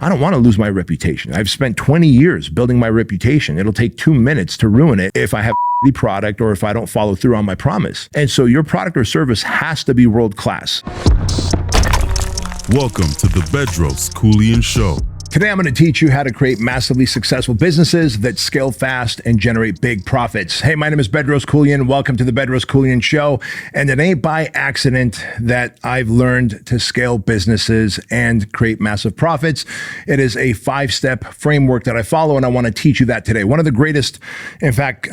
I don't want to lose my reputation. I've spent 20 years building my reputation. It'll take 2 minutes to ruin it if I have the product or if I don't follow through on my promise. And so your product or service has to be world class. Welcome to the Bedros Keuilian Show. Today, I'm going to teach you how to create massively successful businesses that scale fast and generate big profits. Hey, my name is Bedros Keuilian. Welcome to the Bedros Keuilian Show. And it ain't by accident that I've learned to scale businesses and create massive profits. It is a 5-step framework that I follow, and I want to teach you that today. One of the greatest, in fact,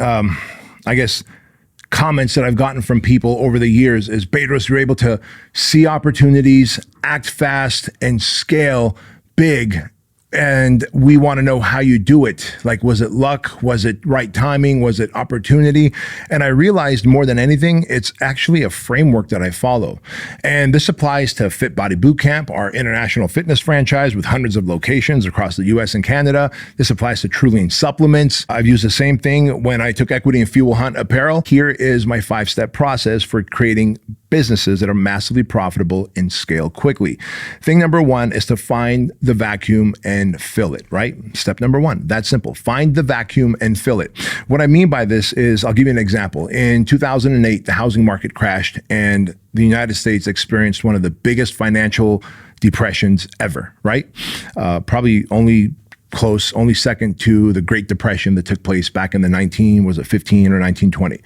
comments that I've gotten from people over the years is, Bedros, you're able to see opportunities, act fast, and scale big. And we want to know how you do it. Like, was it luck? Was it right timing? Was it opportunity? And I realized more than anything, it's actually a framework that I follow. And this applies to Fit Body Bootcamp, our international fitness franchise with hundreds of locations across the US and Canada. This applies to Trulean Supplements. I've used the same thing when I took equity in Fuel Hunt Apparel. Here is my 5-step process for creating businesses that are massively profitable and scale quickly. Thing number 1 is to find the vacuum and fill it, right? Step number 1, that's simple. Find the vacuum and fill it. What I mean by this is, I'll give you an example. In 2008, the housing market crashed and the United States experienced one of the biggest financial depressions ever, right? Probably only second to the Great Depression that took place back in the 15 or 1920.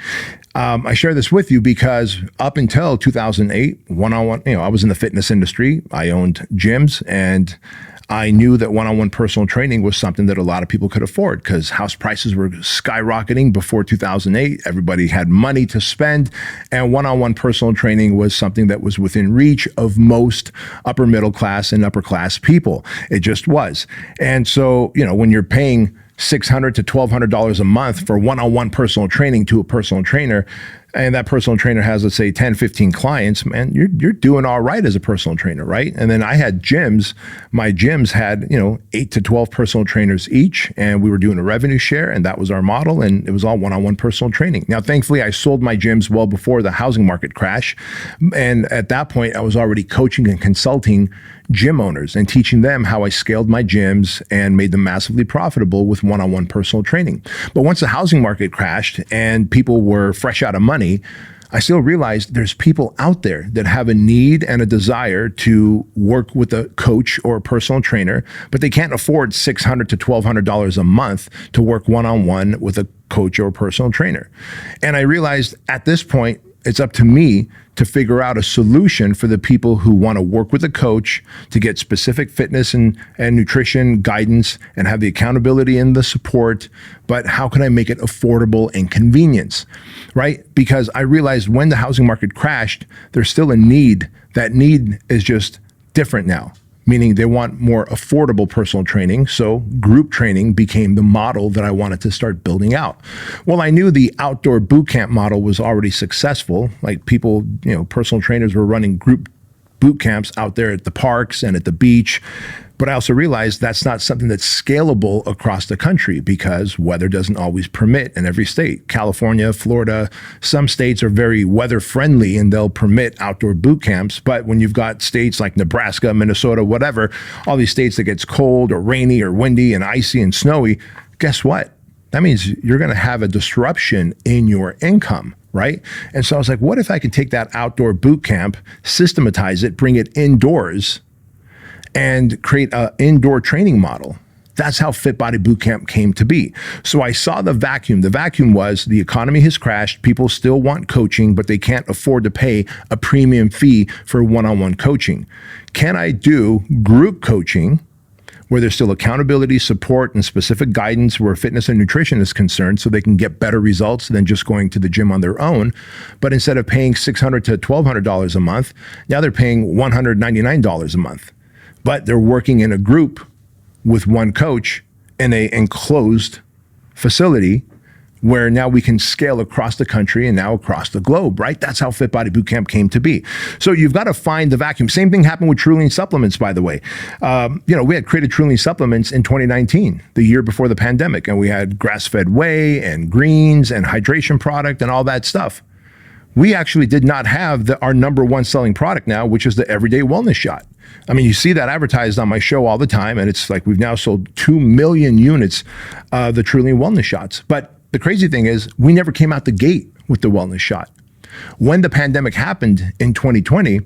I share this with you because up until 2008, one-on-one, I was in the fitness industry. I owned gyms, and I knew that one-on-one personal training was something that a lot of people could afford because house prices were skyrocketing before 2008. Everybody had money to spend, and one-on-one personal training was something that was within reach of most upper middle class and upper class people. It just was. And so, when you're paying $600 to $1,200 a month for one-on-one personal training to a personal trainer, and that personal trainer has, let's say, 10, 15 clients, man, you're doing all right as a personal trainer, right? And then I had gyms. My gyms had, 8 to 12 personal trainers each, and we were doing a revenue share, and that was our model, and it was all one-on-one personal training. Now, thankfully, I sold my gyms well before the housing market crash, and at that point, I was already coaching and consulting gym owners and teaching them how I scaled my gyms and made them massively profitable with one-on-one personal training. But once the housing market crashed and people were fresh out of money, I still realized there's people out there that have a need and a desire to work with a coach or a personal trainer, but they can't afford $600 to $1,200 a month to work one-on-one with a coach or a personal trainer. And I realized at this point, it's up to me to figure out a solution for the people who want to work with a coach to get specific fitness and nutrition guidance and have the accountability and the support. But how can I make it affordable and convenience, right? Because I realized when the housing market crashed, there's still a need. That need is just different now, meaning they want more affordable personal training. So group training became the model that I wanted to start building out. Well, I knew the outdoor boot camp model was already successful. Like people, personal trainers were running group boot camps out there at the parks and at the beach. But I also realized that's not something that's scalable across the country because weather doesn't always permit in every state. California, Florida, some states are very weather friendly and they'll permit outdoor boot camps. But when you've got states like Nebraska, Minnesota, whatever, all these states that gets cold or rainy or windy and icy and snowy, guess what? That means you're going to have a disruption in your income, right? And so I was like, what if I could take that outdoor boot camp, systematize it, bring it indoors, and create an indoor training model? That's how Fit Body Bootcamp came to be. So I saw the vacuum. The vacuum was the economy has crashed. People still want coaching, but they can't afford to pay a premium fee for one-on-one coaching. Can I do group coaching where there's still accountability, support, and specific guidance where fitness and nutrition is concerned so they can get better results than just going to the gym on their own? But instead of paying $600 to $1,200 a month, now they're paying $199 a month. But they're working in a group with one coach in an enclosed facility where now we can scale across the country and now across the globe, right? That's how Fit Body Bootcamp came to be. So you've got to find the vacuum. Same thing happened with Trulean Supplements, by the way. We had created Trulean Supplements in 2019, the year before the pandemic, and we had grass-fed whey and greens and hydration product and all that stuff. We actually did not have our number one selling product now, which is the Everyday Wellness Shot. I mean, you see that advertised on my show all the time, and it's like we've now sold 2 million units of the Trulean Wellness Shots. But the crazy thing is, we never came out the gate with the wellness shot. When the pandemic happened in 2020,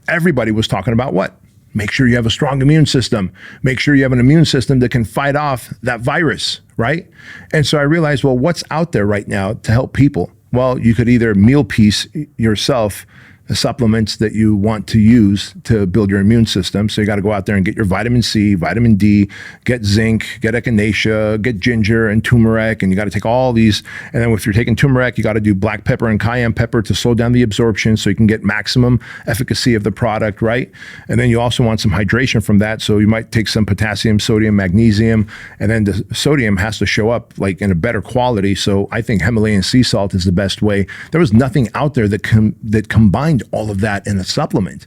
everybody was talking about what? Make sure you have a strong immune system. Make sure you have an immune system that can fight off that virus, right? And so I realized, well, what's out there right now to help people? Well, you could either meal piece yourself the supplements that you want to use to build your immune system. So you got to go out there and get your vitamin C, vitamin D, get zinc, get echinacea, get ginger and turmeric, and you got to take all these. And then if you're taking turmeric, you got to do black pepper and cayenne pepper to slow down the absorption so you can get maximum efficacy of the product, right? And then you also want some hydration from that. So you might take some potassium, sodium, magnesium, and then the sodium has to show up like in a better quality. So I think Himalayan sea salt is the best way. There was nothing out there that combined all of that in a supplement.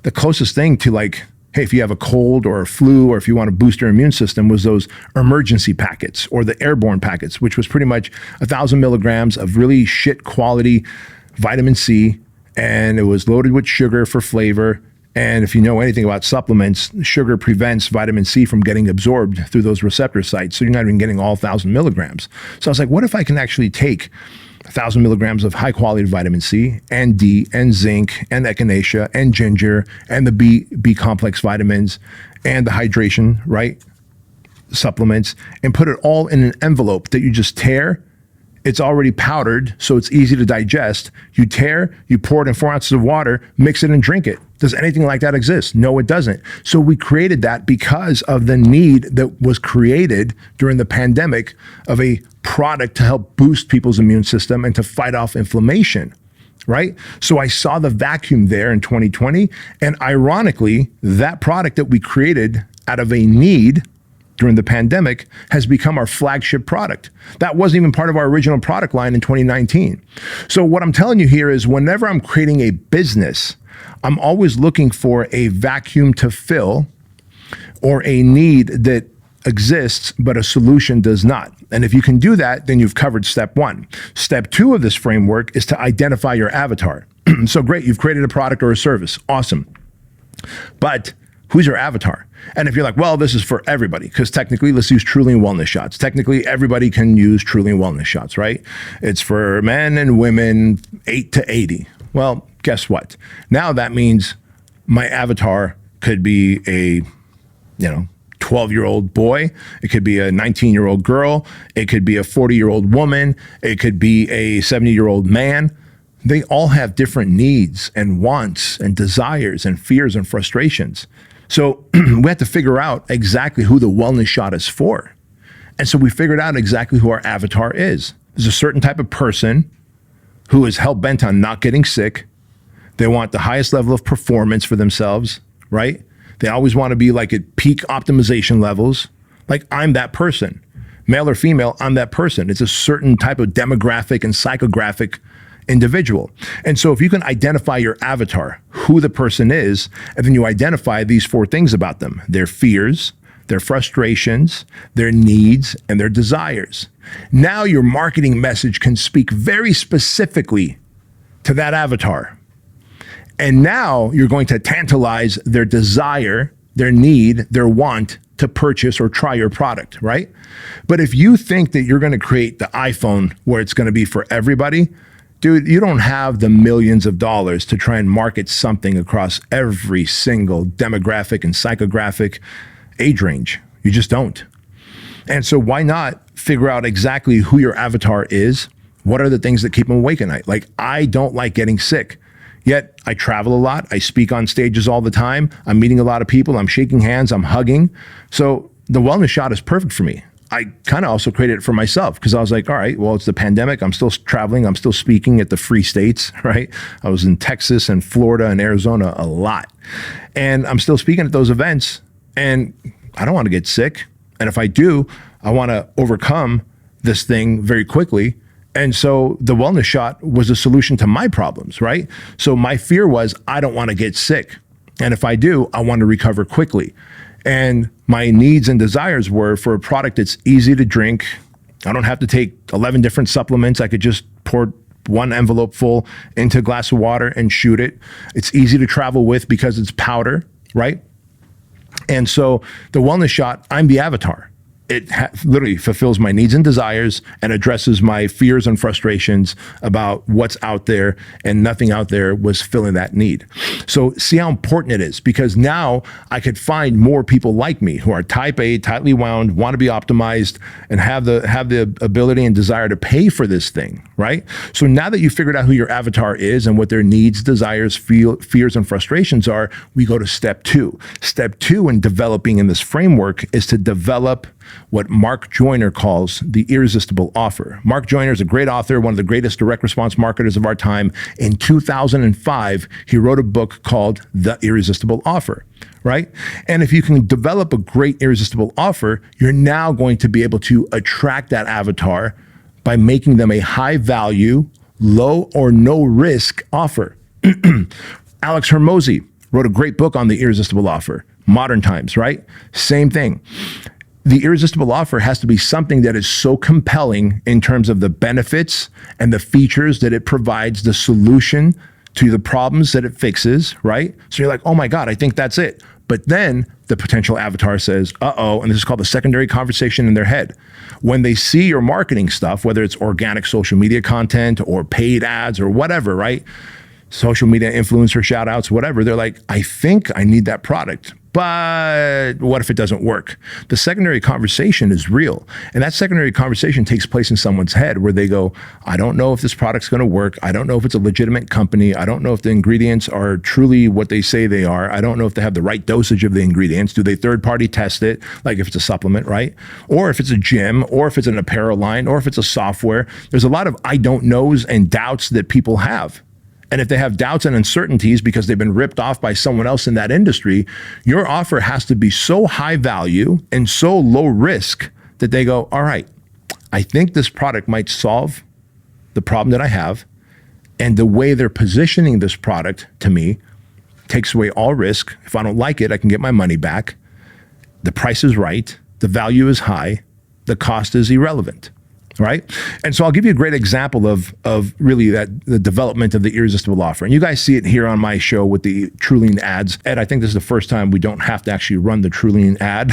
The closest thing to like, hey, if you have a cold or a flu, or if you want to boost your immune system, was those emergency packets or the airborne packets, which was pretty much 1,000 milligrams of really shit quality vitamin C. And it was loaded with sugar for flavor. And if you know anything about supplements, sugar prevents vitamin C from getting absorbed through those receptor sites. So you're not even getting all 1,000 milligrams. So I was like, what if I can actually take 1,000 milligrams of high quality vitamin C and D and zinc and echinacea and ginger and the B complex vitamins and the hydration, right? Supplements, and put it all in an envelope that you just tear. It's already powdered, so it's easy to digest. You tear, you pour it in 4 ounces of water, mix it and drink it. Does anything like that exist? No, it doesn't. So we created that because of the need that was created during the pandemic of a product to help boost people's immune system and to fight off inflammation, right? So I saw the vacuum there in 2020. And ironically, that product that we created out of a need during the pandemic has become our flagship product. That wasn't even part of our original product line in 2019. So what I'm telling you here is whenever I'm creating a business, I'm always looking for a vacuum to fill or a need that exists, but a solution does not. And if you can do that, then you've covered step one. Step two of this framework is to identify your avatar. So great, you've created a product or a service. Awesome. But who's your avatar? And if you're like, well, this is for everybody, because technically, let's use Trulean Wellness Shots. Technically, everybody can use Trulean Wellness Shots, right? It's for men and women 8 to 80. Well, guess what? Now that means my avatar could be a, 12-year-old boy. It could be a 19-year-old girl. It could be a 40-year-old woman. It could be a 70-year-old man. They all have different needs and wants and desires and fears and frustrations. So we had to figure out exactly who the wellness shot is for. And so we figured out exactly who our avatar is. There's a certain type of person who is hell-bent on not getting sick. They want the highest level of performance for themselves, right? They always want to be like at peak optimization levels. Like I'm that person. Male or female, I'm that person. It's a certain type of demographic and psychographic individual. And so if you can identify your avatar, who the person is, and then you identify these 4 things about them: their fears, their frustrations, their needs, and their desires. Now your marketing message can speak very specifically to that avatar. And now you're going to tantalize their desire, their need, their want to purchase or try your product, right? But if you think that you're going to create the iPhone where it's going to be for everybody, dude, you don't have the millions of dollars to try and market something across every single demographic and psychographic age range. You just don't. And so why not figure out exactly who your avatar is? What are the things that keep them awake at night? Like, I don't like getting sick. Yet I travel a lot. I speak on stages all the time. I'm meeting a lot of people. I'm shaking hands. I'm hugging. So the wellness shot is perfect for me. I kind of also created it for myself because I was like, all right, well, it's the pandemic. I'm still traveling. I'm still speaking at the free states, right? I was in Texas and Florida and Arizona a lot. And I'm still speaking at those events. And I don't want to get sick. And if I do, I want to overcome this thing very quickly. And so the wellness shot was a solution to my problems, right? So my fear was, I don't want to get sick. And if I do, I want to recover quickly. And my needs and desires were for a product that's easy to drink. I don't have to take 11 different supplements. I could just pour 1 envelope full into a glass of water and shoot it. It's easy to travel with because it's powder. right? And so the wellness shot, I'm the avatar. It literally fulfills my needs and desires and addresses my fears and frustrations about what's out there, and nothing out there was filling that need. So see how important it is, because now I could find more people like me who are type A, tightly wound, want to be optimized, and have the ability and desire to pay for this thing, right? So now that you figured out who your avatar is and what their needs, desires, fears, and frustrations are, we go to step two. Step two in developing in this framework is to develop what Mark Joyner calls the irresistible offer. Mark Joyner is a great author, one of the greatest direct response marketers of our time. In 2005, he wrote a book called The Irresistible Offer, right? And if you can develop a great irresistible offer, you're now going to be able to attract that avatar by making them a high value, low or no risk offer. Alex Hormozi wrote a great book on the irresistible offer. Modern times, right? Same thing. The irresistible offer has to be something that is so compelling in terms of the benefits and the features that it provides, the solution to the problems that it fixes, right? So you're like, oh my God, I think that's it. But then the potential avatar says, uh-oh, and this is called the secondary conversation in their head. When they see your marketing stuff, whether it's organic social media content or paid ads or whatever, right? Social media influencer shout outs, whatever, they're like, I think I need that product. But what if it doesn't work? The secondary conversation is real. And that secondary conversation takes place in someone's head where they go, I don't know if this product's going to work. I don't know if it's a legitimate company. I don't know if the ingredients are truly what they say they are. I don't know if they have the right dosage of the ingredients. Do they third-party test it? Like if it's a supplement, right? Or if it's a gym, or if it's an apparel line, or if it's a software. There's a lot of I don't knows and doubts that people have. And if they have doubts and uncertainties because they've been ripped off by someone else in that industry, your offer has to be so high value and so low risk that they go, all right, I think this product might solve the problem that I have. And the way they're positioning this product to me takes away all risk. If I don't like it, I can get my money back. The price is right. The value is high. The cost is irrelevant. Right? And so I'll give you a great example of really the development of the irresistible offer. And you guys see it here on my show with the Trulean ads. And I think this is the first time we don't have to actually run the Trulean ad,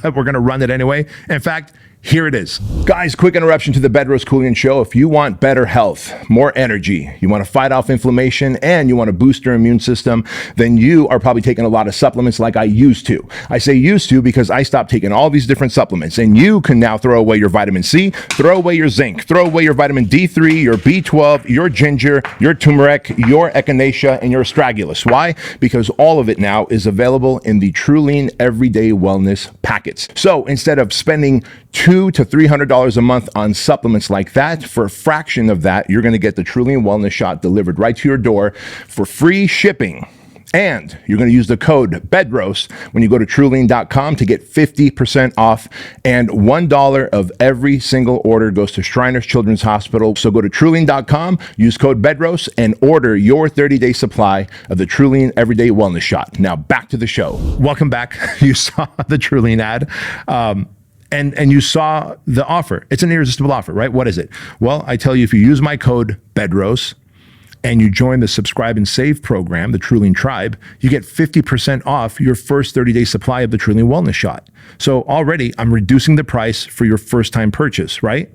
but we're going to run it anyway. In fact, here it is. Guys, quick interruption to the Bedros Keuilian Show. If you want better health, more energy, you want to fight off inflammation, and you want to boost your immune system, then you are probably taking a lot of supplements like I used to. I say used to because I stopped taking all these different supplements, and you can now throw away your vitamin C, throw away your zinc, throw away your vitamin D3, your B12, your ginger, your turmeric, your echinacea, and your astragalus. Why? Because all of it now is available in the Trulean Everyday Wellness packets. So instead of spending $200 to $300 a month on supplements like that, for a fraction of that, you're going to get the Trulean Wellness Shot delivered right to your door for free shipping. And you're going to use the code BEDROS when you go to Trulean.com to get 50% off, and $1 of every single order goes to Shriners Children's Hospital. So go to Trulean.com, use code BEDROS, and order your 30-day supply of the Trulean Everyday Wellness Shot. Now back to the show. Welcome back. You saw the Trulean ad. And you saw the offer. It's an irresistible offer, right? What is it? Well, I tell you, if you use my code BEDROS and you join the Subscribe and Save program, the Trulean Tribe, you get 50% off your first 30-day supply of the Trulean Wellness Shot. So already I'm reducing the price for your first-time purchase, right?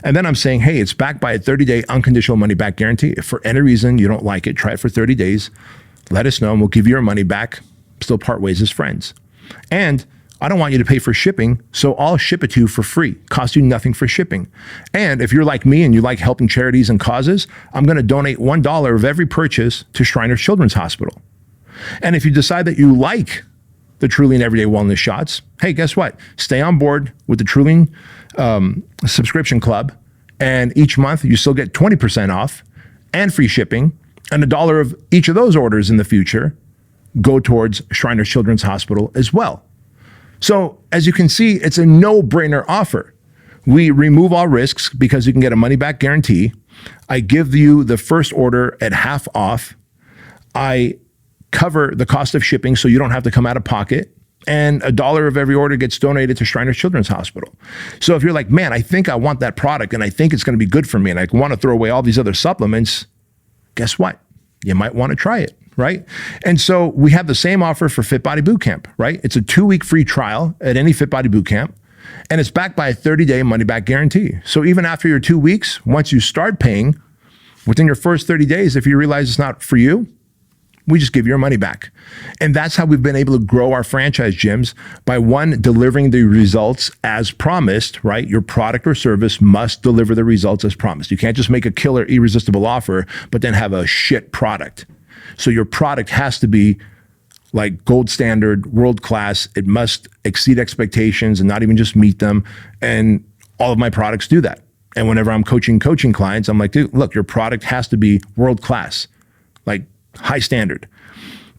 And then I'm saying, hey, it's backed by a 30-day unconditional money-back guarantee. If for any reason you don't like it, try it for 30 days. Let us know and we'll give you your money back. Still part ways as friends. And I don't want you to pay for shipping, so I'll ship it to you for free. Cost you nothing for shipping. And if you're like me and you like helping charities and causes, I'm going to donate $1 of every purchase to Shriners Children's Hospital. And if you decide that you like the Trulean Everyday Wellness Shots, hey, guess what? Stay on board with the Trulean subscription club, and each month you still get 20% off and free shipping, and $1 of each of those orders in the future go towards Shriners Children's Hospital as well. So as you can see, it's a no-brainer offer. We remove all risks because you can get a money-back guarantee. I give you the first order at half off. I cover the cost of shipping so you don't have to come out of pocket. And $1 of every order gets donated to Shriners Children's Hospital. So if you're like, man, I think I want that product and I think it's going to be good for me and I want to throw away all these other supplements, guess what? You might want to try it. right? And so we have the same offer for Fit Body Bootcamp, right? It's a 2-week free trial at any Fit Body Bootcamp, and it's backed by a 30-day money-back guarantee. So even after your 2 weeks, once you start paying, within your first 30 days, if you realize it's not for you, we just give your money back. And that's how we've been able to grow our franchise gyms by, one, delivering the results as promised, right? Your product or service must deliver the results as promised. You can't just make a killer irresistible offer, but then have a shit product. So your product has to be like gold standard, world class. It must exceed expectations and not even just meet them. And all of my products do that. And whenever I'm coaching clients, I'm like, dude, look, your product has to be world class, like high standard.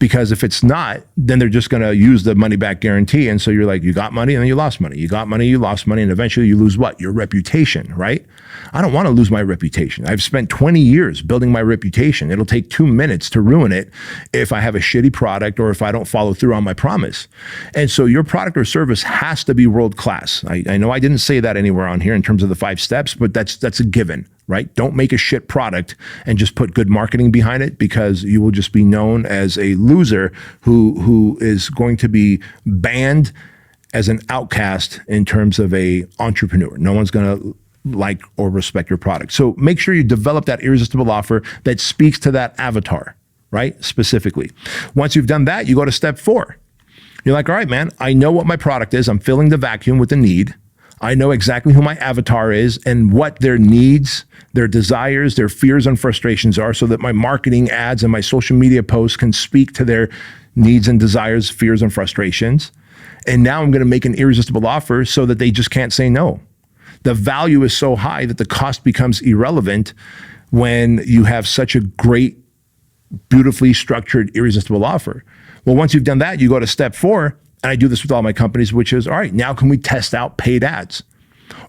Because if it's not, then they're just going to use the money back guarantee. And so you're like, you got money and then you lost money. You got money, you lost money. And eventually you lose what? Your reputation, right? I don't want to lose my reputation. I've spent 20 years building my reputation. It'll take 2 minutes to ruin it if I have a shitty product or if I don't follow through on my promise. And so your product or service has to be world class. I know I didn't say that anywhere on here in terms of the 5 steps, but that's a given, right? Don't make a shit product and just put good marketing behind it, because you will just be known as a loser who is going to be banned as an outcast in terms of a entrepreneur. No one's going to like or respect your product. So make sure you develop that irresistible offer that speaks to that avatar, right? Specifically. Once you've done that, you go to step 4. You're like, all right, man, I know what my product is. I'm filling the vacuum with a need. I know exactly who my avatar is and what their needs, their desires, their fears and frustrations are, so that my marketing ads and my social media posts can speak to their needs and desires, fears and frustrations. And now I'm going to make an irresistible offer so that they just can't say no. The value is so high that the cost becomes irrelevant when you have such a great, beautifully structured, irresistible offer. Well, once you've done that, you go to step 4, and I do this with all my companies, which is, all right, now can we test out paid ads?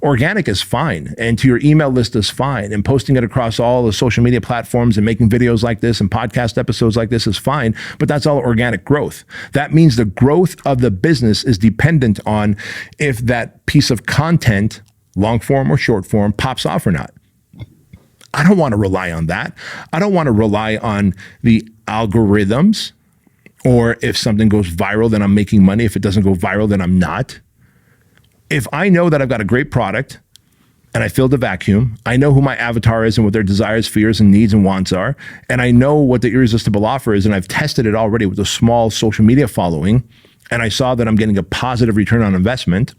Organic is fine, and to your email list is fine, and posting it across all the social media platforms and making videos like this and podcast episodes like this is fine, but that's all organic growth. That means the growth of the business is dependent on if that piece of content, long form or short form, pops off or not. I don't want to rely on that. I don't want to rely on the algorithms, or if something goes viral, then I'm making money. If it doesn't go viral, then I'm not. If I know that I've got a great product and I filled the vacuum, I know who my avatar is and what their desires, fears, and needs and wants are, and I know what the irresistible offer is, and I've tested it already with a small social media following, and I saw that I'm getting a positive return on investment,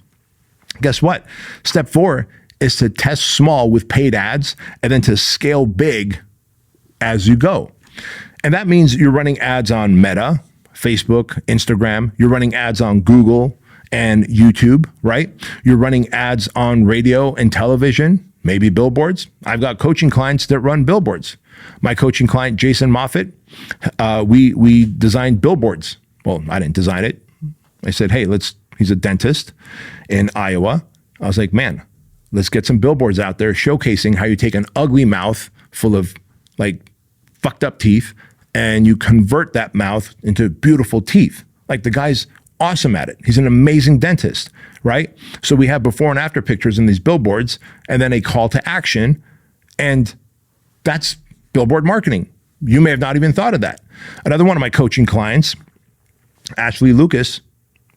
guess what? Step 4 is to test small with paid ads and then to scale big as you go. And that means you're running ads on Meta, Facebook, Instagram. You're running ads on Google and YouTube, right? You're running ads on radio and television, maybe billboards. I've got coaching clients that run billboards. My coaching client, Jason Moffitt, we designed billboards. Well, I didn't design it. I said, hey, he's a dentist in Iowa. I was like, man, let's get some billboards out there showcasing how you take an ugly mouth full of like fucked up teeth and you convert that mouth into beautiful teeth. Like, the guy's awesome at it. He's an amazing dentist, right? So we have before and after pictures in these billboards and then a call to action, and that's billboard marketing. You may have not even thought of that. Another one of my coaching clients, Ashley Lucas,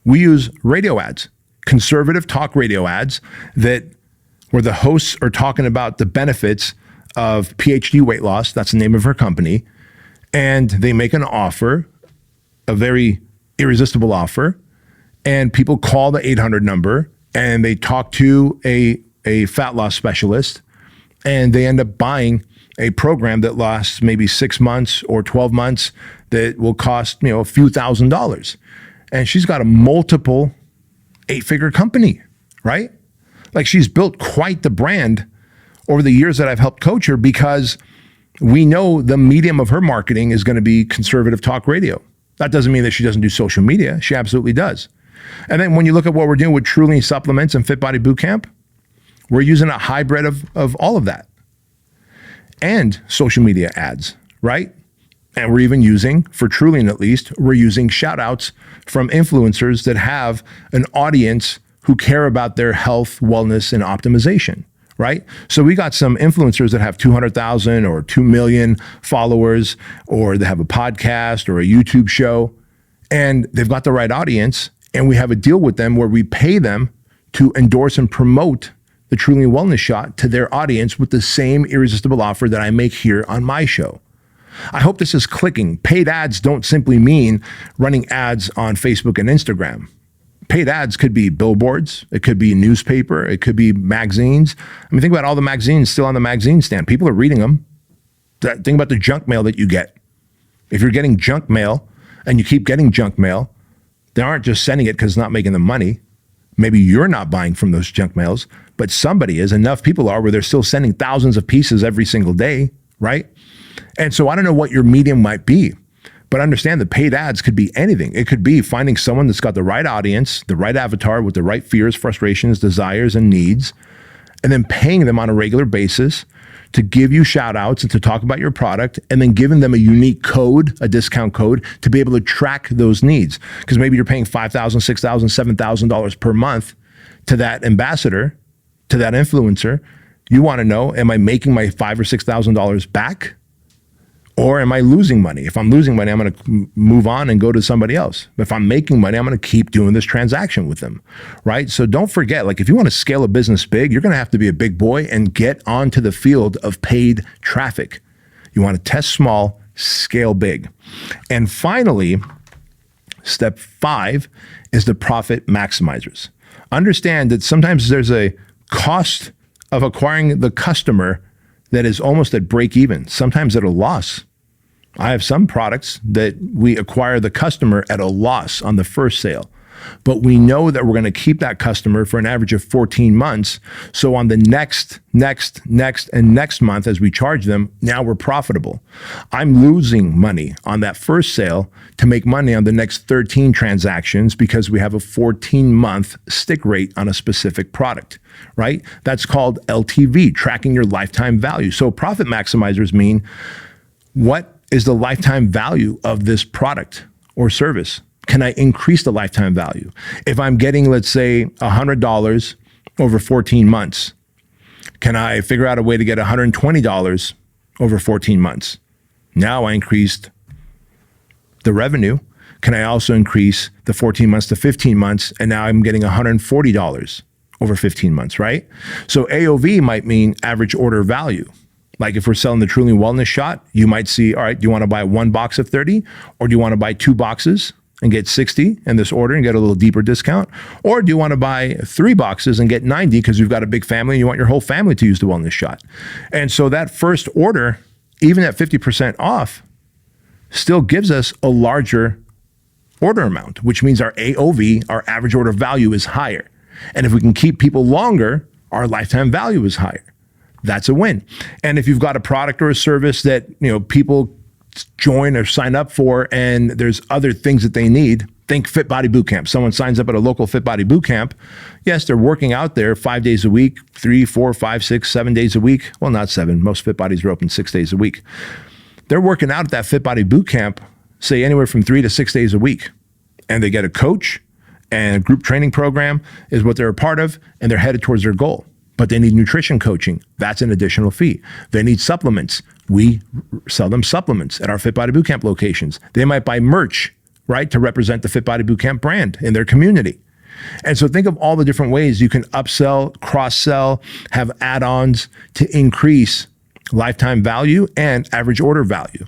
we use radio ads, conservative talk radio ads where the hosts are talking about the benefits of PhD weight loss. That's the name of her company. And they make an offer, a very irresistible offer, and people call the 800 number and they talk to a fat loss specialist, and they end up buying a program that lasts maybe 6 months or 12 months that will cost, a few $1,000s. And she's got a multiple 8-figure company, right? Like, she's built quite the brand over the years that I've helped coach her, because we know the medium of her marketing is going to be conservative talk radio. That doesn't mean that she doesn't do social media. She absolutely does. And then when you look at what we're doing with Trulean Supplements and Fit Body Bootcamp, we're using a hybrid of all of that. And social media ads, right? And we're even using, for Trulean at least, we're using shout outs from influencers that have an audience who care about their health, wellness, and optimization, right? So we got some influencers that have 200,000 or 2 million followers, or they have a podcast or a YouTube show, and they've got the right audience. And we have a deal with them where we pay them to endorse and promote the Trulean Wellness Shot to their audience with the same irresistible offer that I make here on my show. I hope this is clicking. Paid ads don't simply mean running ads on Facebook and Instagram. Paid ads could be billboards, it could be newspaper, it could be magazines. I mean, think about all the magazines still on the magazine stand. People are reading them. Think about the junk mail that you get. If you're getting junk mail and you keep getting junk mail, they aren't just sending it because it's not making them money. Maybe you're not buying from those junk mails, but somebody is. Enough people are where they're still sending thousands of pieces every single day, right? And so I don't know what your medium might be, but understand that paid ads could be anything. It could be finding someone that's got the right audience, the right avatar with the right fears, frustrations, desires, and needs, and then paying them on a regular basis to give you shout outs and to talk about your product, and then giving them a unique code, a discount code, to be able to track those needs. Because maybe you're paying $5,000, $6,000, $7,000 per month to that ambassador, to that influencer. You want to know, am I making my $5,000 or $6,000 back? Or am I losing money? If I'm losing money, I'm going to move on and go to somebody else. But if I'm making money, I'm going to keep doing this transaction with them, right? So don't forget, like if you want to scale a business big, you're going to have to be a big boy and get onto the field of paid traffic. You want to test small, scale big. And finally, step 5 is the profit maximizers. Understand that sometimes there's a cost of acquiring the customer that is almost at break even, sometimes at a loss. I have some products that we acquire the customer at a loss on the first sale, but we know that we're going to keep that customer for an average of 14 months. So on the next, and next month, as we charge them, now we're profitable. I'm losing money on that first sale to make money on the next 13 transactions because we have a 14-month stick rate on a specific product, right? That's called LTV, tracking your lifetime value. So profit maximizers mean, what is the lifetime value of this product or service? Can I increase the lifetime value? If I'm getting, let's say, $100 over 14 months, can I figure out a way to get $120 over 14 months? Now I increased the revenue. Can I also increase the 14 months to 15 months? And now I'm getting $140 over 15 months, right? So AOV might mean average order value. Like if we're selling the Trulean Wellness Shot, you might see, all right, do you want to buy one box of 30, or do you want to buy 2 boxes and get 60 in this order and get a little deeper discount? Or do you want to buy 3 boxes and get 90 because you've got a big family and you want your whole family to use the Wellness Shot? And so that first order, even at 50% off, still gives us a larger order amount, which means our AOV, our average order value, is higher. And if we can keep people longer, our lifetime value is higher. That's a win. And if you've got a product or a service that, people join or sign up for, and there's other things that they need, think Fit Body Bootcamp. Someone signs up at a local Fit Body Bootcamp. Yes, they're working out there 5 days a week, 3, 4, 5, 6, 7 days a week. Well, not 7. Most Fit Bodies are open 6 days a week. They're working out at that Fit Body Bootcamp, say anywhere from 3 to 6 days a week. And they get a coach, and a group training program is what they're a part of, and they're headed towards their goal. But they need nutrition coaching. That's an additional fee. They need supplements. We sell them supplements at our Fit Body Bootcamp locations. They might buy merch, right, to represent the Fit Body Bootcamp brand in their community. And so think of all the different ways you can upsell, cross-sell, have add-ons to increase lifetime value and average order value.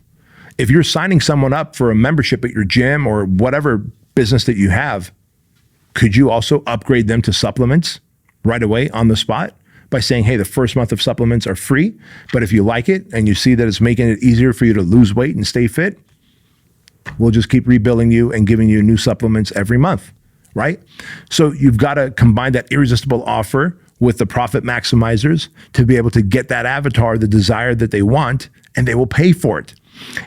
If you're signing someone up for a membership at your gym or whatever business that you have, could you also upgrade them to supplements right away on the spot by saying, hey, the first month of supplements are free, but if you like it and you see that it's making it easier for you to lose weight and stay fit, we'll just keep rebilling you and giving you new supplements every month, right? So you've got to combine that irresistible offer with the profit maximizers to be able to get that avatar the desire that they want, and they will pay for it.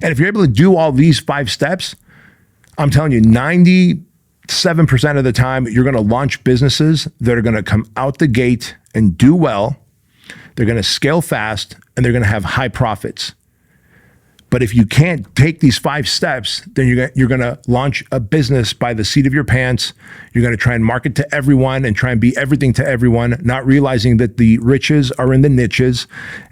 And if you're able to do all these 5 steps, I'm telling you, 97% of the time, you're going to launch businesses that are going to come out the gate and do well. They're going to scale fast, and they're going to have high profits. But if you can't take these 5 steps, then you're going to launch a business by the seat of your pants. You're going to try and market to everyone and try and be everything to everyone, not realizing that the riches are in the niches.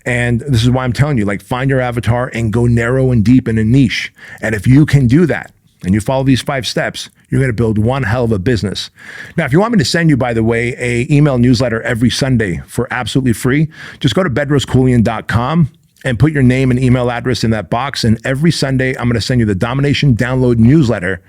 And this is why I'm telling you, like, find your avatar and go narrow and deep in a niche. And if you can do that and you follow these 5 steps, you're going to build one hell of a business. Now, if you want me to send you, by the way, a email newsletter every Sunday for absolutely free, just go to bedroskeuilian.com and put your name and email address in that box. And every Sunday, I'm going to send you the Domination Download newsletter,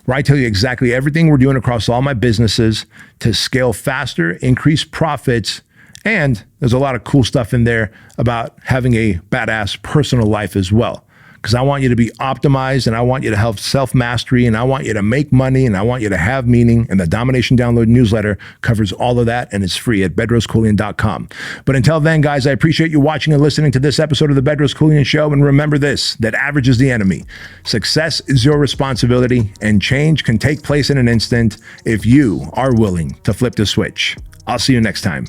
where I tell you exactly everything we're doing across all my businesses to scale faster, increase profits, and there's a lot of cool stuff in there about having a badass personal life as well. Because I want you to be optimized, and I want you to have self-mastery, and I want you to make money, and I want you to have meaning. And the Domination Download newsletter covers all of that, and it's free at bedroskeuilian.com. But until then, guys, I appreciate you watching and listening to this episode of the Bedros Keuilian Show. And remember this, that average is the enemy. Success is your responsibility, and change can take place in an instant if you are willing to flip the switch. I'll see you next time.